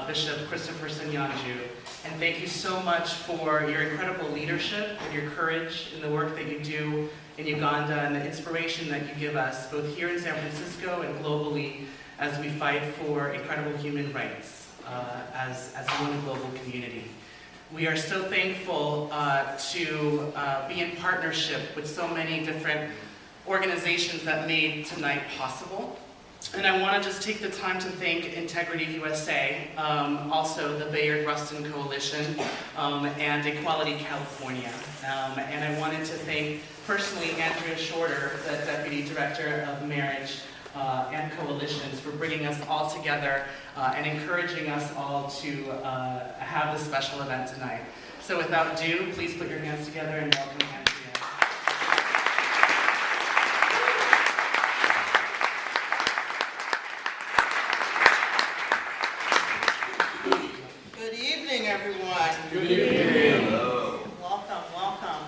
Bishop Christopher Senyonjo. And thank you so much for your incredible leadership and your courage in the work that you do in Uganda and the inspiration that you give us, both here in San Francisco and globally, as we fight for incredible human rights as one global community. We are so thankful to be in partnership with so many different organizations that made tonight possible. And I want to just take the time to thank Integrity USA, also the Bayard Rustin Coalition, and Equality California. And I wanted to thank personally Andrea Shorter, the Deputy Director of Marriage and Coalitions, for bringing us all together and encouraging us all to have this special event tonight. So without ado, please put your hands together and welcome Andrea. Good evening, everyone. Good evening. Hello. Welcome, welcome.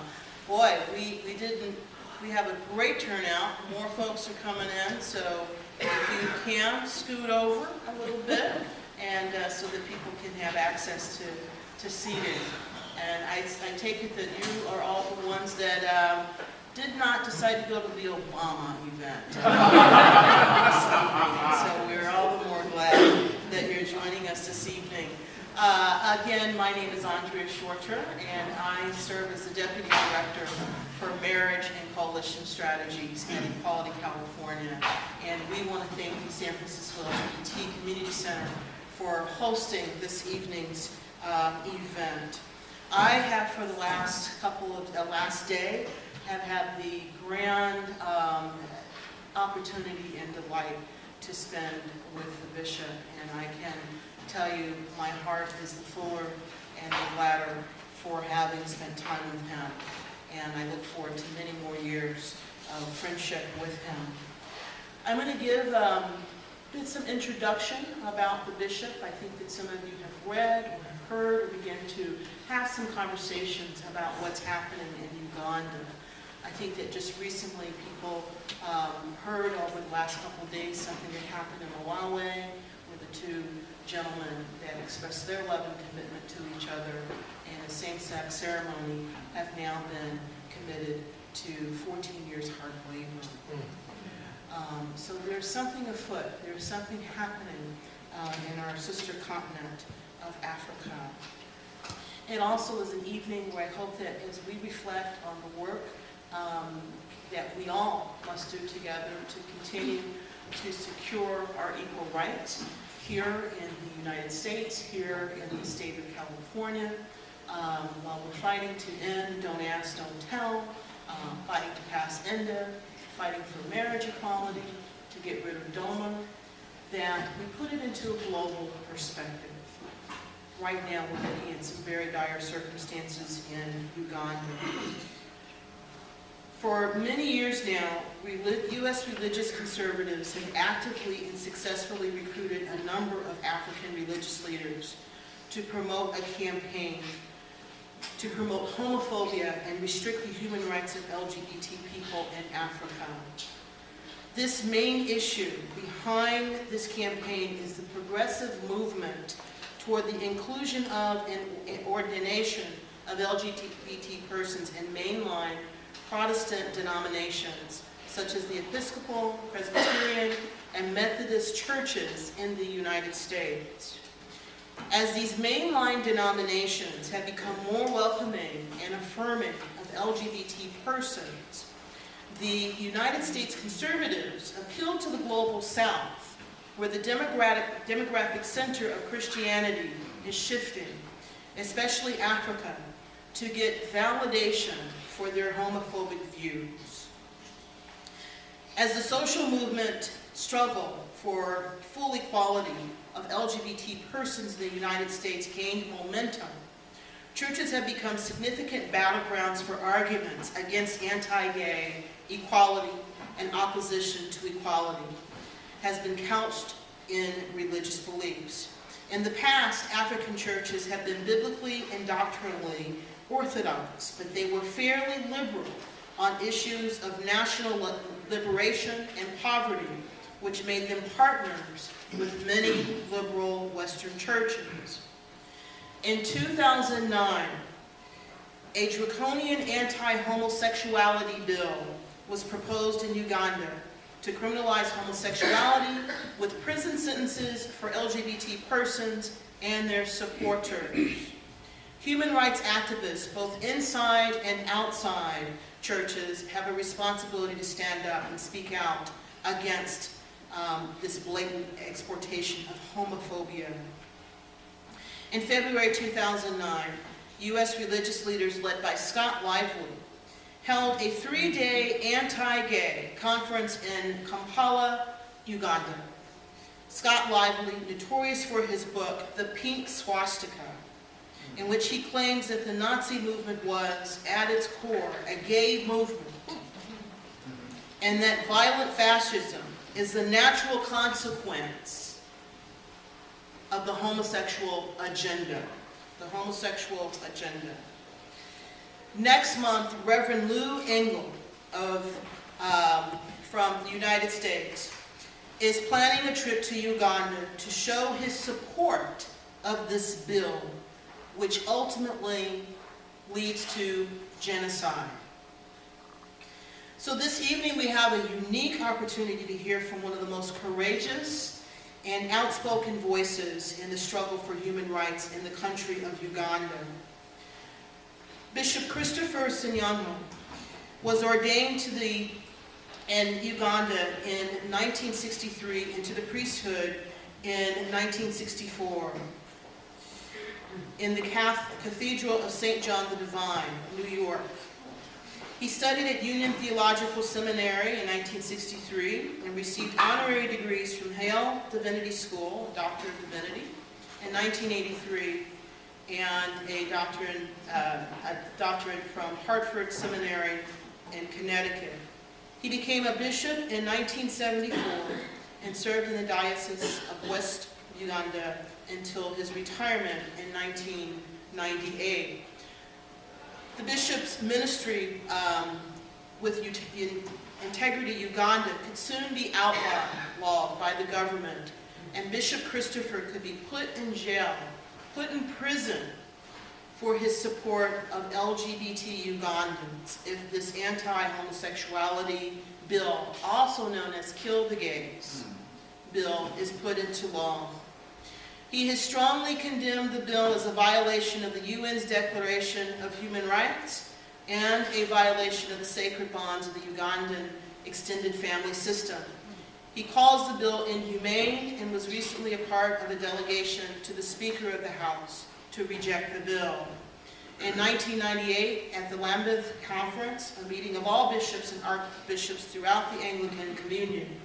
Boy, we have a great turnout. More folks are coming in, so if you can, scoot over a little bit, and so that people can have access to seating. And I take it that you are all the ones that did not decide to go to the Obama event. So we're all the more glad that you're joining us this evening. Again, my name is Andrea Shorter, and I serve as the Deputy Director for Marriage and Coalition Strategies at Equality California. And we want to thank the San Francisco LGBT Community Center for hosting this evening's event. I have, for the last day, have had the grand opportunity and delight to spend with the bishop, and I can tell you my heart is the fuller and the gladder for having spent time with him, and I look forward to many more years of friendship with him. I'm going to give some introduction about the bishop. I think that some of you have read or have heard or begin to have some conversations about what's happening in Uganda. I think that just recently people heard over the last couple of days something that happened in Malawi with the two gentlemen that expressed their love and commitment to each other, and a same-sex ceremony have now been committed to 14 years hard labor. So there's something afoot. There's something happening in our sister continent of Africa. It also is an evening where I hope that as we reflect on the work that we all must do together to continue to secure our equal rights here in the United States, here in the state of California, while we're fighting to end Don't Ask, Don't Tell, fighting to pass ENDA, fighting for marriage equality, to get rid of DOMA, that we put it into a global perspective. Right now we're looking at some very dire circumstances in Uganda. For many years now, U.S. religious conservatives have actively and successfully recruited a number of African religious leaders to promote a campaign to promote homophobia and restrict the human rights of LGBT people in Africa. This main issue behind this campaign is the progressive movement toward the inclusion of and ordination of LGBT persons in mainline Protestant denominations, such as the Episcopal, Presbyterian, and Methodist churches in the United States. As these mainline denominations have become more welcoming and affirming of LGBT persons, the United States conservatives appeal to the global South, where the demographic center of Christianity is shifting, especially Africa, to get validation for their homophobic views. As the social movement struggle for full equality of LGBT persons in the United States gained momentum, churches have become significant battlegrounds for arguments against anti-gay equality and opposition to equality, has been couched in religious beliefs. In the past, African churches have been biblically and doctrinally orthodox, but they were fairly liberal on issues of national liberation and poverty, which made them partners with many liberal Western churches. In 2009, a draconian anti-homosexuality bill was proposed in Uganda to criminalize homosexuality with prison sentences for LGBT persons and their supporters. Human rights activists, both inside and outside churches, have a responsibility to stand up and speak out against this blatant exportation of homophobia. In February 2009, U.S. religious leaders led by Scott Lively held a 3-day anti-gay conference in Kampala, Uganda. Scott Lively, notorious for his book, The Pink Swastika, in which he claims that the Nazi movement was, at its core, a gay movement, and that violent fascism is the natural consequence of the homosexual agenda. The homosexual agenda. Next month, Reverend Lou Engle from the United States is planning a trip to Uganda to show his support of this bill, which ultimately leads to genocide. So this evening we have a unique opportunity to hear from one of the most courageous and outspoken voices in the struggle for human rights in the country of Uganda. Bishop Christopher Senyonjo was ordained in Uganda in 1963 into the priesthood in 1964 in the Cathedral of St. John the Divine, New York. He studied at Union Theological Seminary in 1963 and received honorary degrees from Hale Divinity School, a Doctor of Divinity, in 1983, and a doctorate from Hartford Seminary in Connecticut. He became a bishop in 1974 and served in the Diocese of West Uganda until his retirement in 1998. The bishop's ministry with Integrity Uganda could soon be outlawed by the government, and Bishop Christopher could be put in jail, put in prison for his support of LGBT Ugandans if this anti-homosexuality bill, also known as Kill the Gays bill, is put into law. He has strongly condemned the bill as a violation of the UN's Declaration of Human Rights and a violation of the sacred bonds of the Ugandan extended family system. He calls the bill inhumane and was recently a part of a delegation to the Speaker of the House to reject the bill. In 1998, at the Lambeth Conference, a meeting of all bishops and archbishops throughout the Anglican Communion,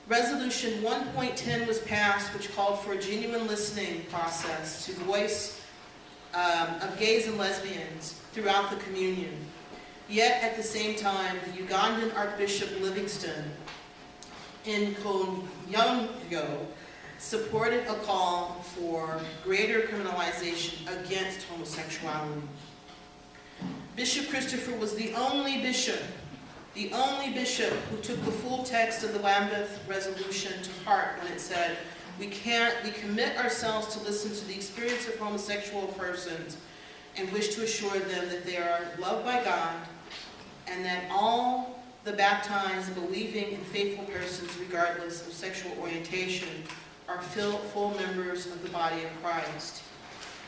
Resolution 1.10 was passed, which called for a genuine listening process to the voice of gays and lesbians throughout the communion. Yet, at the same time, the Ugandan Archbishop Livingston in Senyonjo supported a call for greater criminalization against homosexuality. Bishop Christopher was the only bishop who took the full text of the Lambeth Resolution to heart when it said, we commit ourselves to listen to the experience of homosexual persons and wish to assure them that they are loved by God and that all the baptized, believing, and faithful persons, regardless of sexual orientation, are full members of the body of Christ.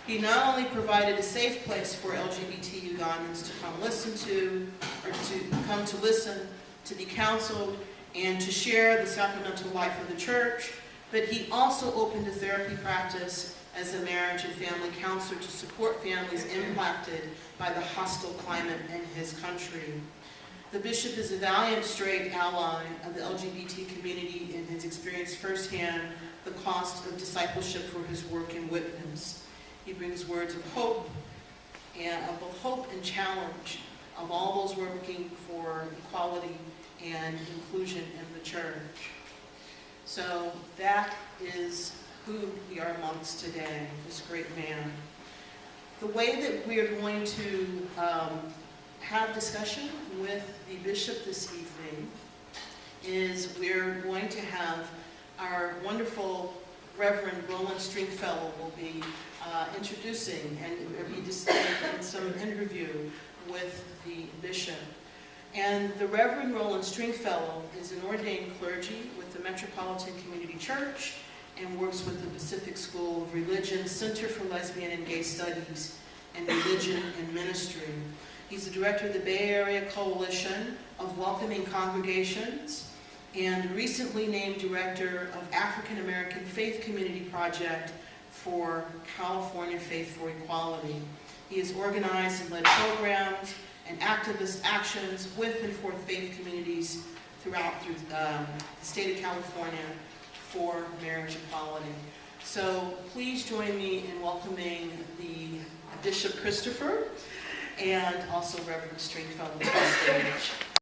He not only provided a safe place for LGBT Ugandans to come to listen, to be counseled, and to share the sacramental life of the church, but he also opened a therapy practice as a marriage and family counselor to support families impacted by the hostile climate in his country. The bishop is a valiant straight ally of the LGBT community and has experienced firsthand the cost of discipleship for his work and witness. He brings words of hope and challenge of all those working for equality and inclusion in the church. So that is who we are amongst today, this great man. The way that we are going to have discussion with the bishop this evening is we're going to have our wonderful Reverend Roland Stringfellow will be introducing and be in some interview with the bishop. And the Reverend Roland Stringfellow is an ordained clergy with the Metropolitan Community Church and works with the Pacific School of Religion, Center for Lesbian and Gay Studies, and Religion and Ministry. He's the director of the Bay Area Coalition of Welcoming Congregations and recently named director of African American Faith Community Project for California Faith for Equality. He has organized and led programs and activist actions with and for faith communities throughout the state of California for marriage equality. So please join me in welcoming the Bishop Christopher and also Reverend Stringfellow to the stage.